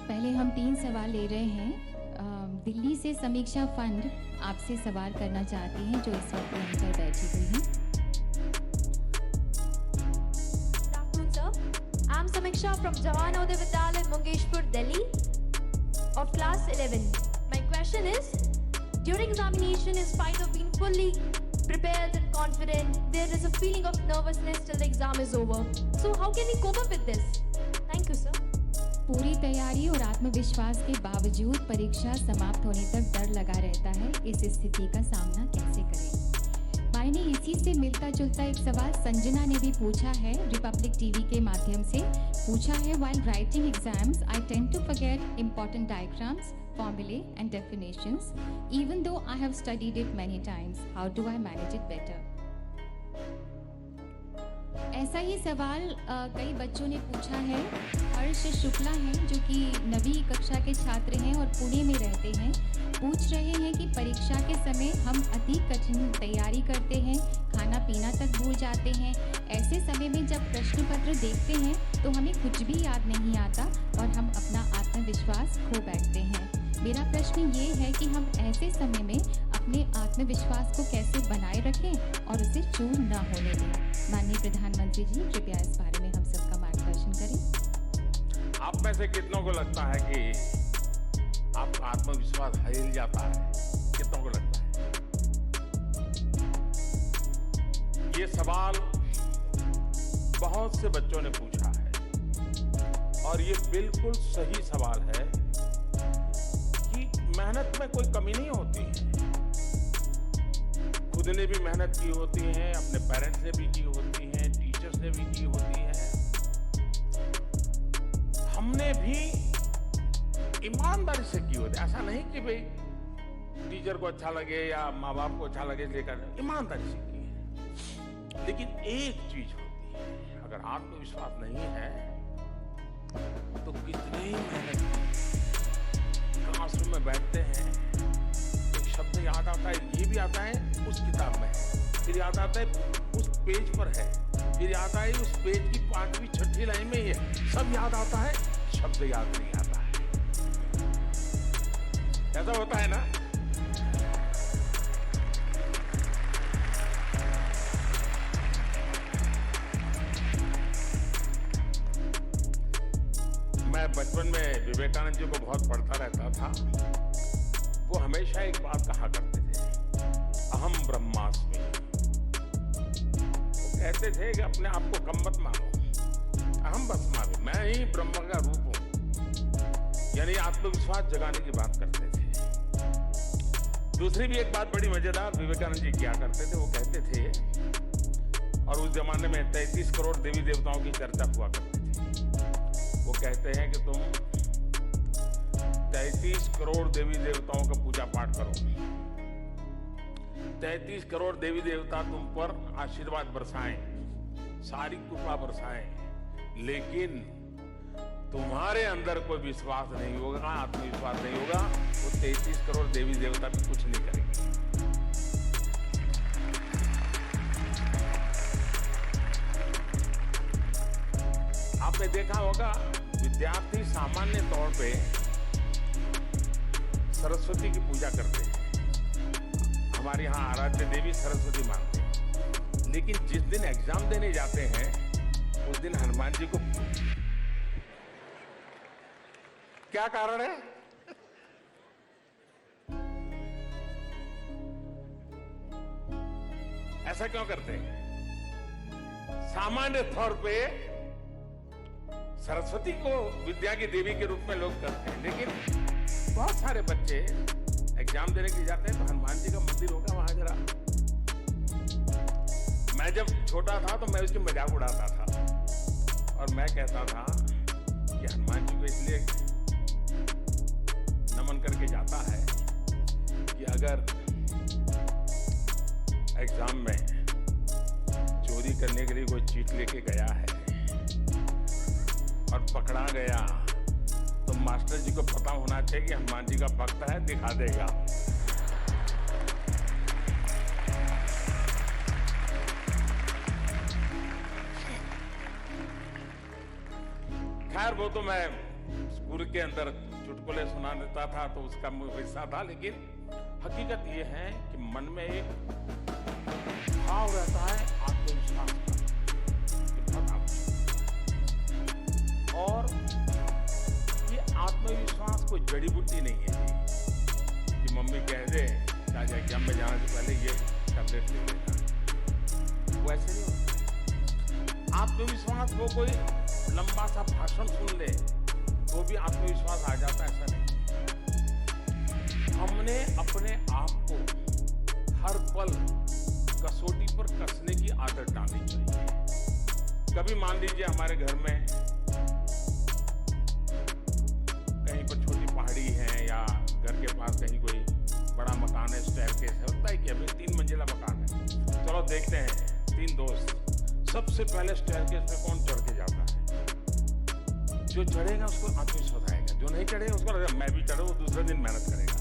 पहले हम 3 सवाल ले रहे हैं। दिल्ली से समीक्षा फंड आपसे सवाल करना चाहती हैं, जो इस वक्त यहीं पर बैठी हुई हैं। Good afternoon, sir. I'm Samiksha from Jawan Navodaya Vidyalaya, Mungeshpur, Delhi, of class 11. My question is, during examination, in spite of being fully prepared and confident, there is a feeling of nervousness till the exam is over. So how can we cope up with this? Thank you, sir. पूरी तैयारी और आत्मविश्वास के बावजूद परीक्षा समाप्त होने तक डर लगा रहता है। इस स्थिति का सामना कैसे करें? मायने इसी से मिलता जुलता एक सवाल संजना ने भी पूछा है, रिपब्लिक टीवी के माध्यम से पूछा है। While writing exams, I tend to forget important diagrams, formulae and definitions, even though I have studied it many times. How do I manage it better? ऐसा ही सवाल कई बच्चों ने पूछा है। हर्ष शुक्ला हैं, जो कि 9वीं कक्षा के छात्र हैं और पुणे में रहते हैं। पूछ रहे हैं कि परीक्षा के समय हम अति कठिन तैयारी करते हैं, खाना पीना तक भूल जाते हैं। ऐसे समय में जब प्रश्न पत्र देखते हैं तो हमें कुछ भी याद नहीं आता और हम अपना आत्मविश्वास खो बैठते हैं। मेरा प्रश्न ये है कि हम ऐसे समय में अपने आत्मविश्वास को कैसे बनाए रखें और उसे चूर न होने दें। माननीय प्रधानमंत्री जी, कृपया इस बारे में हम सबका मार्गदर्शन करें। आप में से कितनों को लगता है कि आपका आत्मविश्वास हिल जाता है? कितनों को लगता है? ये सवाल बहुत से बच्चों ने पूछा है और ये बिल्कुल सही सवाल है कि मेहनत में कोई कमी नहीं होती है। खुद ने भी मेहनत की होती है, अपने पेरेंट्स ने भी की होती है, टीचर्स ने भी की होती है, हमने भी ईमानदारी से की होती है। ऐसा नहीं कि भाई टीचर को अच्छा लगे या माँ बाप को अच्छा लगे इसलिए कर, ईमानदारी से की है। लेकिन एक चीज होती है, अगर आत्मविश्वास नहीं है तो कितनी ही मेहनत क्लासरूम में बैठते हैं, एक शब्द याद आता है, ये भी आता है उस किताब में है, फिर याद आता है उस पेज पर है, फिर याद आता है उस पेज की 5वीं 6ठी लाइन में ही है, सब याद आता है, शब्द याद नहीं आता है। ऐसा होता है ना? मैं बचपन में विवेकानंद जी को बहुत पढ़ता रहता था। वो हमेशा एक बात कहा करते थे, अहम ब्रह्मास्मि। वो कहते थे कि अपने आप को कम मत मानो, अहम ब्रह्मास्मि, मैं ही ब्रह्म का रूप हूं। यानी आत्मविश्वास जगाने की बात करते थे। दूसरी भी एक बात बड़ी मजेदार विवेकानंद जी किया करते थे। वो कहते थे, और उस जमाने में 33 करोड़ देवी देवताओं की चर्चा हुआ करती थी। वो कहते हैं कि तुम 33 करोड़ देवी देवताओं का पूजा पाठ करो, 33 करोड़ देवी देवता तुम पर आशीर्वाद बरसाएं, सारी कृपा बरसाएं, लेकिन तुम्हारे अंदर कोई विश्वास नहीं होगा, आत्मविश्वास नहीं होगा, वो 33 करोड़ देवी देवता भी कुछ नहीं करेंगे। आपने देखा होगा विद्यार्थी सामान्य तौर पे सरस्वती की पूजा करते हैं। हमारे यहाँ आराध्य देवी सरस्वती मानते हैं, लेकिन जिस दिन एग्जाम देने जाते हैं उस दिन हनुमान जी को, क्या कारण है? ऐसा क्यों करते हैं? सामान्य तौर पे सरस्वती को विद्या की देवी के रूप में लोग करते हैं, लेकिन बहुत सारे बच्चे एग्जाम देने के लिए जाते हैं तो हनुमान जी का मंदिर होगा वहां जरा। मैं जब छोटा था तो मैं उसकी मजाक उड़ाता था और मैं कहता था कि हनुमान जी को इसलिए नमन करके जाता है कि अगर एग्जाम में चोरी करने के लिए कोई चीट लेके गया है और पकड़ा गया तो मास्टर जी को पता होना चाहिए कि हनुमान जी का भक्त है, दिखा देगा। खैर वो तो मैं स्कूल के अंदर चुटकुले सुना देता था तो उसका हिस्सा था, लेकिन हकीकत ये है कि मन में एक भाव रहता है आत्मविश्वास का, ये बहुत आवश्यक है। और ये आत्मविश्वास कोई जड़ी बूटी नहीं है कि मम्मी कह दे आज एग्जाम में जाने से पहले ये टैबलेट ले लेना, वो ऐसे नहीं होता। आत्मविश्वास वो कोई लंबा सा भाषण सुन ले तो भी आत्मविश्वास आ जाता, ऐसा नहीं। हमने अपने आप को हर पल कसौटी पर कसने की आदत डालनी चाहिए। कभी मान लीजिए हमारे घर में कहीं पर छोटी पहाड़ी है या घर के पास कहीं कोई बड़ा मकान है, स्टेयरकेस है, होता है कि अभी 3 मंजिला मकान है, चलो देखते हैं 3 दोस्त, सबसे पहले स्टेयरकेस पे कौन चढ़ के जाता है? जो चढ़ेगा उसको आत्मविश्वास आएगा, जो नहीं चढ़ेगा उसको लगेगा मैं भी चढ़ूं, वो दूसरे दिन मेहनत करेगा।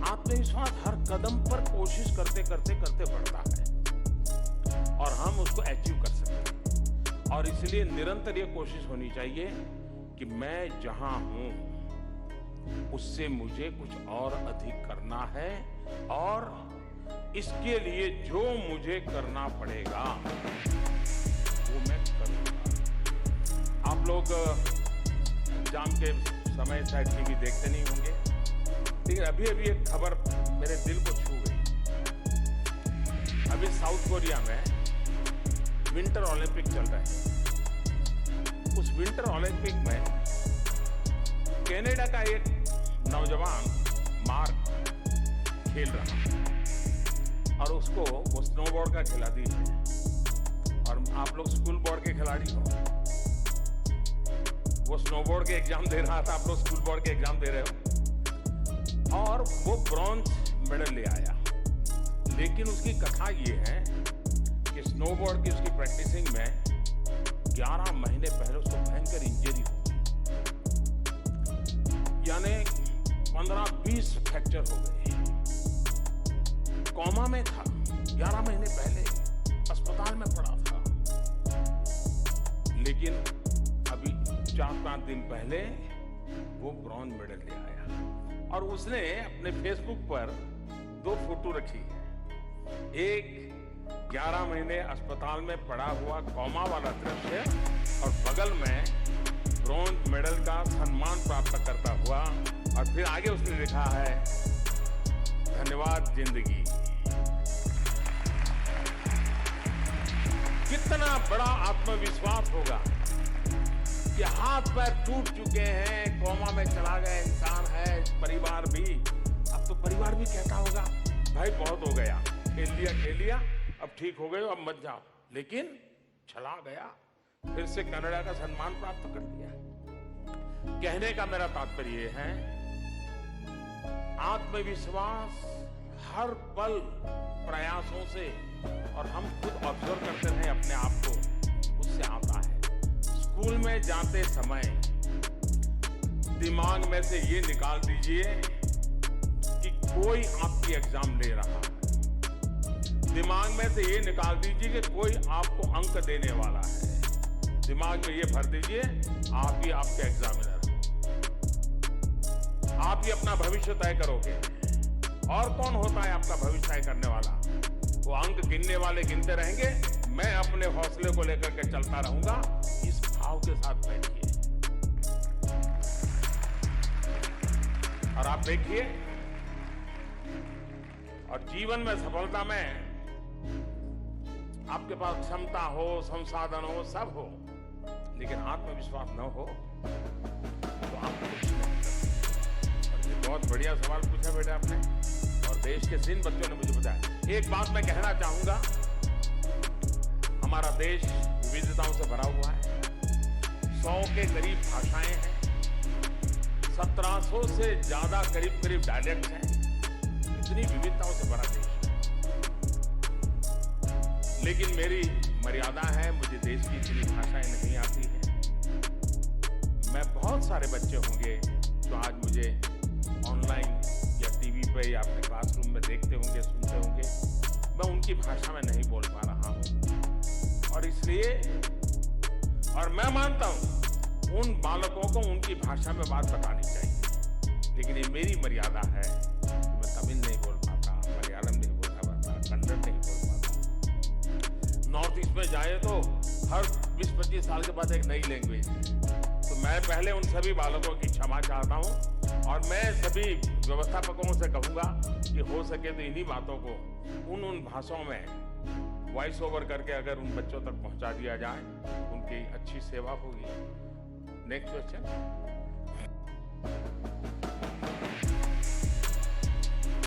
आत्मविश्वास हर कदम पर कोशिश करते करते करते बढ़ता है और हम उसको अचीव कर सकते हैं। और इसलिए निरंतर ये कोशिश होनी चाहिए कि मैं जहां हूं उससे मुझे कुछ और अधिक करना है और इसके लिए जो मुझे करना पड़ेगा वो मैं करूंगा। आप लोग एग्जाम के समय शायद टीवी देखते नहीं होंगे, लेकिन अभी अभी एक खबर मेरे दिल को छू गई। अभी साउथ कोरिया में विंटर ओलंपिक चल रहे हैं। उस विंटर ओलंपिक में कनाडा का एक नौजवान मार्क खेल रहा है और उसको वो स्नोबोर्ड का खिलाड़ी है। और आप लोग स्कूल बोर्ड के खिलाड़ी हो, वो स्नोबोर्ड के एग्जाम दे रहा था, आप लोग स्कूल बोर्ड के एग्जाम दे रहे हो, और वो ब्रॉन्ज मेडल ले आया। लेकिन उसकी कथा ये है कि स्नोबोर्ड की उसकी प्रैक्टिसिंग में 11 महीने पहले उसको भयंकर इंजरी हुई, यानी 15-20 फ्रैक्चर हो गए, कोमा में था, 11 महीने पहले अस्पताल में पड़ा था। लेकिन अभी 4-5 दिन पहले वो ब्रॉन्ज मेडल ले आया और उसने अपने फेसबुक पर 2 फोटो रखी है। एक 11 महीने अस्पताल में पड़ा हुआ कोमा वाला दृश्य और बगल में ब्रॉन्ज मेडल का सम्मान प्राप्त करता हुआ, और फिर आगे उसने लिखा है धन्यवाद जिंदगी। कितना बड़ा आत्मविश्वास होगा कि हाथ पैर टूट चुके हैं, कोमा में चला गया इंसान है, परिवार भी, अब तो परिवार भी कहता होगा भाई बहुत हो गया, खेल लिया, अब ठीक हो गए, अब मत जाओ। लेकिन चला गया, फिर से कनाडा का सम्मान प्राप्त कर लिया। कहने का मेरा तात्पर्य है आत्मविश्वास हर पल प्रयासों से, और हम खुद ऑब्जर्व करते रहे अपने आप को, उससे आता है। स्कूल में जाते समय दिमाग में से ये निकाल दीजिए कि कोई आपकी एग्जाम ले रहा है, दिमाग में से ये निकाल दीजिए कि कोई आपको अंक देने वाला है, दिमाग में ये भर दीजिए आप ही आपके एग्जामिनर हो, आप ही अपना भविष्य तय करोगे। और कौन होता है आपका भविष्य तय करने वाला? वो अंक गिनने वाले गिनते रहेंगे, मैं अपने हौसले को लेकर के चलता रहूंगा। इस भाव के साथ बैठिए और आप देखिए, और जीवन में सफलता में आपके पास क्षमता हो, संसाधन हो, सब हो, लेकिन आत्मविश्वास न हो तो आप कुछ नहीं कर सकते। और ये बहुत बढ़िया सवाल पूछा बेटा आपने, और देश के जिन बच्चों ने मुझे बताया। एक बात मैं कहना चाहूंगा, हमारा देश विविधताओं से भरा हुआ है, 100 के करीब भाषाएं हैं, 1700 से ज्यादा करीब डायलेक्ट हैं, इतनी विविधताओं से भरा देश है। लेकिन मेरी मर्यादा है, मुझे देश की इतनी भाषाएं नहीं आती हैं। मैं बहुत सारे बच्चे होंगे जो आज मुझे ऑनलाइन या टीवी पे या अपने क्लासरूम में देखते होंगे, सुनते होंगे, मैं उनकी भाषा में नहीं बोल पा रहा हूं। और इसलिए, और मैं मानता हूं उन बालकों को उनकी भाषा में बात बतानी चाहिए। लेकिन ये मेरी मर्यादा है, मैं तमिल नहीं बोल पाता, मलयालम नहीं बोल पाता, कन्नड़ नहीं बोल पाता। नॉर्थ ईस्ट में जाए तो हर 20-25 साल के बाद एक नई लैंग्वेज है। तो मैं पहले उन सभी बालकों की क्षमा चाहता हूँ और मैं सभी व्यवस्थापकों से कहूँगा कि हो सके तो इन्हीं बातों को उन भाषाओं में वॉइस ओवर करके अगर उन बच्चों तक पहुँचा दिया जाए, उनकी अच्छी सेवा होगी। Next question.